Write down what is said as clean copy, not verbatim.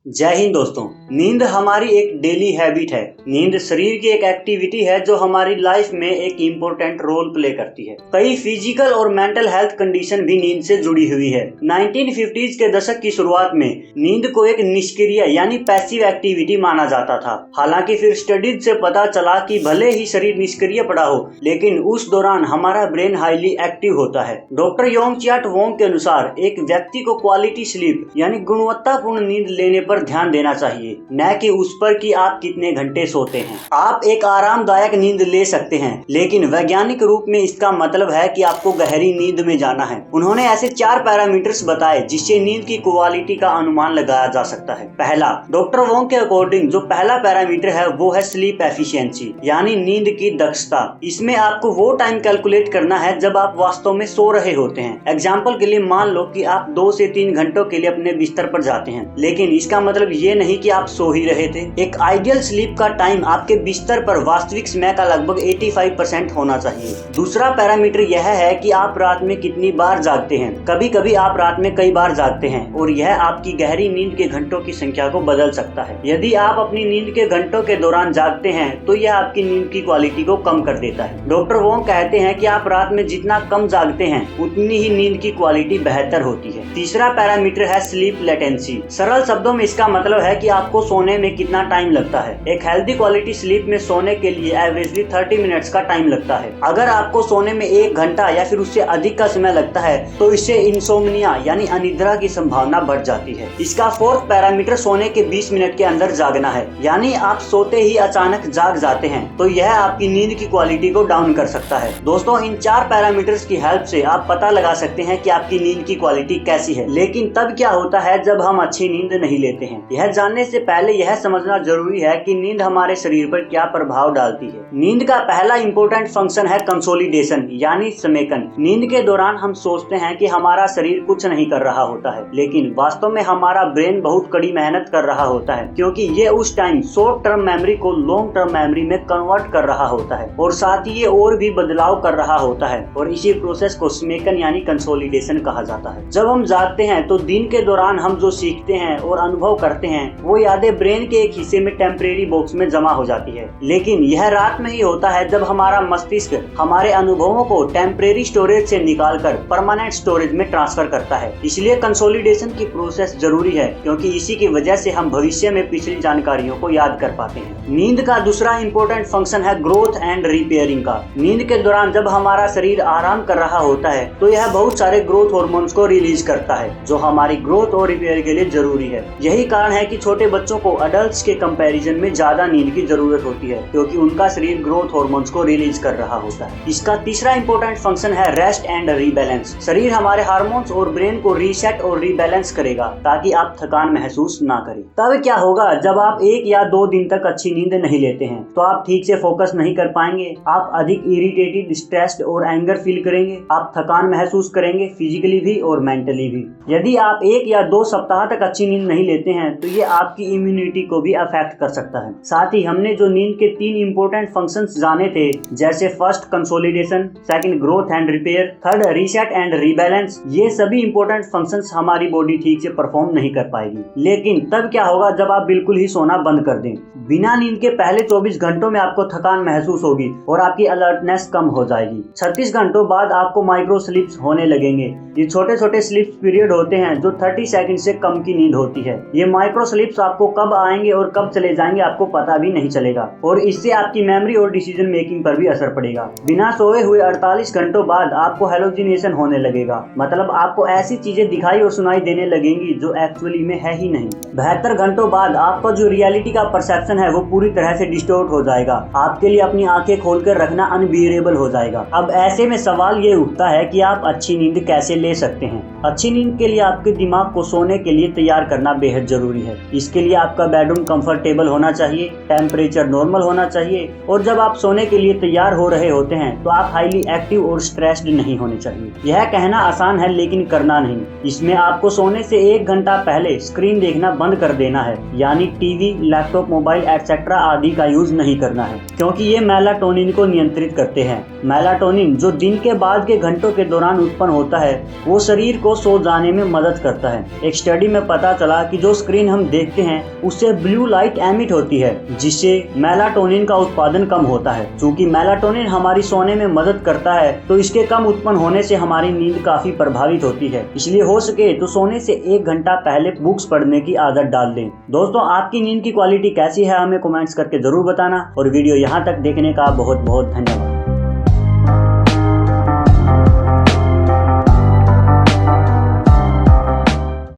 जय हिंद दोस्तों। नींद हमारी एक डेली हैबिट है। नींद शरीर की एक एक्टिविटी है जो हमारी लाइफ में एक इम्पोर्टेंट रोल प्ले करती है। कई फिजिकल और मेंटल हेल्थ कंडीशन भी नींद से जुड़ी हुई है। 1950s के दशक की शुरुआत में नींद को एक निष्क्रिय यानी पैसिव एक्टिविटी माना जाता था। हालांकि फिर स्टडीज से पता चला कि भले ही शरीर निष्क्रिय पड़ा हो, लेकिन उस दौरान हमारा ब्रेन हाईली एक्टिव होता है। डॉक्टर योंग-च्याट वोंग के अनुसार एक व्यक्ति को क्वालिटी स्लीप यानी गुणवत्तापूर्ण नींद लेने पर ध्यान देना चाहिए, न कि उस पर कि आप कितने घंटे सोते हैं। आप एक आरामदायक नींद ले सकते हैं, लेकिन वैज्ञानिक रूप में इसका मतलब है कि आपको गहरी नींद में जाना है। उन्होंने ऐसे 4 पैरामीटर्स बताए जिससे नींद की क्वालिटी का अनुमान लगाया जा सकता है। पहला, डॉक्टर वोंग के अकॉर्डिंग जो पहला पैरामीटर है वो है स्लीप एफिशिएंसी यानी नींद की दक्षता। इसमें आपको वो टाइम कैलकुलेट करना है जब आप वास्तव में सो रहे होते हैं। एग्जाम्पल के लिए मान लो कि आप 2 से 3 घंटों के लिए अपने बिस्तर पर जाते हैं, लेकिन इसका मतलब ये नहीं कि आप सो ही रहे थे। एक आइडियल स्लीप का टाइम आपके बिस्तर पर वास्तविक समय का लगभग 85% होना चाहिए। दूसरा पैरामीटर यह है कि आप रात में कितनी बार जागते हैं। कभी कभी आप रात में कई बार जागते हैं और यह आपकी गहरी नींद के घंटों की संख्या को बदल सकता है। यदि आप अपनी नींद के घंटों के दौरान जागते हैं तो यह आपकी नींद की क्वालिटी को कम कर देता है। डॉक्टर वोंग कहते हैं कि आप रात में जितना कम जागते हैं उतनी ही नींद की क्वालिटी बेहतर होती है। तीसरा पैरामीटर है स्लीप लेटेंसी। सरल शब्दों में इसका मतलब है कि आपको सोने में कितना टाइम लगता है। एक हेल्दी क्वालिटी स्लीप में सोने के लिए एवरेजली 30 मिनट्स का टाइम लगता है। अगर आपको सोने में 1 घंटा या फिर उससे अधिक का समय लगता है तो इससे इंसोम्निया यानी अनिद्रा की संभावना बढ़ जाती है। इसका फोर्थ पैरामीटर सोने के 20 मिनट के अंदर जागना है, यानी आप सोते ही अचानक जाग जाते हैं तो यह आपकी नींद की क्वालिटी को डाउन कर सकता है। दोस्तों, इन 4 पैरामीटर्स की हेल्प से आप पता लगा सकते हैं कि आपकी नींद की क्वालिटी कैसी है। लेकिन तब क्या होता है जब हम अच्छी नींद नहीं लेते हैं? यह जानने से पहले यह समझना जरूरी है कि नींद हमारे शरीर पर क्या प्रभाव डालती है। नींद का पहला इंपॉर्टेंट फंक्शन है कंसोलिडेशन यानी समेकन। नींद के दौरान हम सोचते हैं कि हमारा शरीर कुछ नहीं कर रहा होता है, लेकिन वास्तव में हमारा ब्रेन बहुत कड़ी मेहनत कर रहा होता है, क्योंकि ये उस टाइम शॉर्ट टर्म मेमोरी को लॉन्ग टर्म मेमोरी में कन्वर्ट कर रहा होता है और साथ ही ये और भी बदलाव कर रहा होता है और इसी प्रोसेस को समेकन यानी कंसोलिडेशन कहा जाता है। जब हम जागते हैं तो दिन के दौरान हम जो सीखते हैं और अनुभव करते हैं वो यादें ब्रेन के एक हिस्से में टेम्परेरी बॉक्स में जमा हो जाती है। लेकिन यह रात में ही होता है जब हमारा मस्तिष्क हमारे अनुभवों को टेम्परेरी स्टोरेज से निकालकर परमानेंट स्टोरेज में ट्रांसफर करता है। इसलिए कंसोलिडेशन की प्रोसेस जरूरी है, क्योंकि इसी की वजह से हम भविष्य में पिछली जानकारियों को याद कर पाते हैं। नींद का दूसरा इंपॉर्टेंट फंक्शन है ग्रोथ एंड रिपेयरिंग का। नींद के दौरान जब हमारा शरीर आराम कर रहा होता है तो यह बहुत सारे ग्रोथ हार्मोन्स को रिलीज करता है जो हमारी ग्रोथ और रिपेयर के लिए जरूरी है। यही कारण है कि छोटे बच्चों को अडल्ट्स के कंपैरिजन में ज्यादा नींद की जरूरत होती है, क्योंकि उनका शरीर ग्रोथ हार्मोन्स को रिलीज कर रहा होता है। इसका तीसरा इंपॉर्टेंट फंक्शन है रेस्ट एंड रीबैलेंस। शरीर हमारे हार्मोन्स और ब्रेन को रीसेट और रीबैलेंस करेगा ताकि आप थकान महसूस ना करें। तब क्या होगा जब आप 1 या 2 दिन तक अच्छी नींद नहीं लेते हैं तो आप ठीक से फोकस नहीं कर पाएंगे, आप अधिक इरिटेटेड, स्ट्रेस्ड और एंगर फील करेंगे, आप थकान महसूस करेंगे फिजिकली भी और मेंटली भी। यदि आप 1 या 2 सप्ताह तक अच्छी नींद नहीं लेते हैं तो ये आपकी इम्यूनिटी को भी अफेक्ट कर सकता है। साथ ही हमने जो नींद के 3 इंपॉर्टेंट फंक्शंस जाने थे, जैसे first consolidation, second growth and repair, third reset and rebalance, ये सभी इंपॉर्टेंट फंक्शंस हमारी बॉडी ठीक से परफॉर्म नहीं कर पाएगी। लेकिन तब क्या होगा जब आप बिल्कुल ही सोना बंद कर दें? बिना नींद के पहले 24 घंटों में आपको थकान महसूस होगी और आपकी अलर्टनेस कम हो जाएगी। 36 घंटों बाद आपको माइक्रो स्लीप्स होने लगेंगे। ये छोटे छोटे स्लीप पीरियड होते हैं जो 30 सेकंड से कम की नींद होती है। ये माइक्रो स्लीप्स आपको कब आएंगे और कब चले जाएंगे आपको पता भी नहीं चलेगा और इससे आपकी मेमोरी और डिसीजन मेकिंग पर भी असर पड़ेगा। बिना सोए हुए 48 घंटों बाद आपको हेलुसिनेशन होने लगेगा, मतलब आपको ऐसी चीजें दिखाई और सुनाई देने लगेंगी जो एक्चुअली में है ही नहीं। 72 घंटों बाद आपका जो रियलिटी का परसेप्शन है वो पूरी तरह से डिस्टॉर्ट हो जाएगा। आपके लिए अपनी आंखें खोलकर रखना अनबियरेबल हो जाएगा। अब ऐसे में सवाल ये उठता है कि आप अच्छी नींद कैसे ले सकते हैं? अच्छी नींद के लिए आपके दिमाग को सोने के लिए तैयार करना बेहद जरूरी है। इसके लिए आपका बेडरूम कंफर्टेबल होना चाहिए, टेम्परेचर नॉर्मल होना चाहिए और जब आप सोने के लिए तैयार हो रहे होते हैं तो आप हाईली एक्टिव और स्ट्रेस्ड नहीं होने चाहिए। यह कहना आसान है लेकिन करना नहीं। इसमें आपको सोने से 1 घंटा पहले स्क्रीन देखना बंद कर देना है, यानी टीवी, लैपटॉप, मोबाइल एक्सेट्रा आदि का यूज नहीं करना है, क्योंकि ये मेलाटोनिन को नियंत्रित करते हैं। मेलाटोनिन जो दिन के बाद के घंटों के दौरान उत्पन्न होता है वो शरीर को सो जाने में मदद करता है। एक स्टडी में पता चला कि जो जो स्क्रीन हम देखते हैं उससे ब्लू लाइट एमिट होती है, जिससे मेलाटोनिन का उत्पादन कम होता है। चूंकि मेलाटोनिन हमारी सोने में मदद करता है तो इसके कम उत्पन्न होने से हमारी नींद काफी प्रभावित होती है। इसलिए हो सके तो सोने से 1 घंटा पहले बुक्स पढ़ने की आदत डाल दें। दोस्तों, आपकी नींद की क्वालिटी कैसी है हमें कमेंट्स करके जरूर बताना, और वीडियो यहाँ तक देखने का बहुत बहुत धन्यवाद।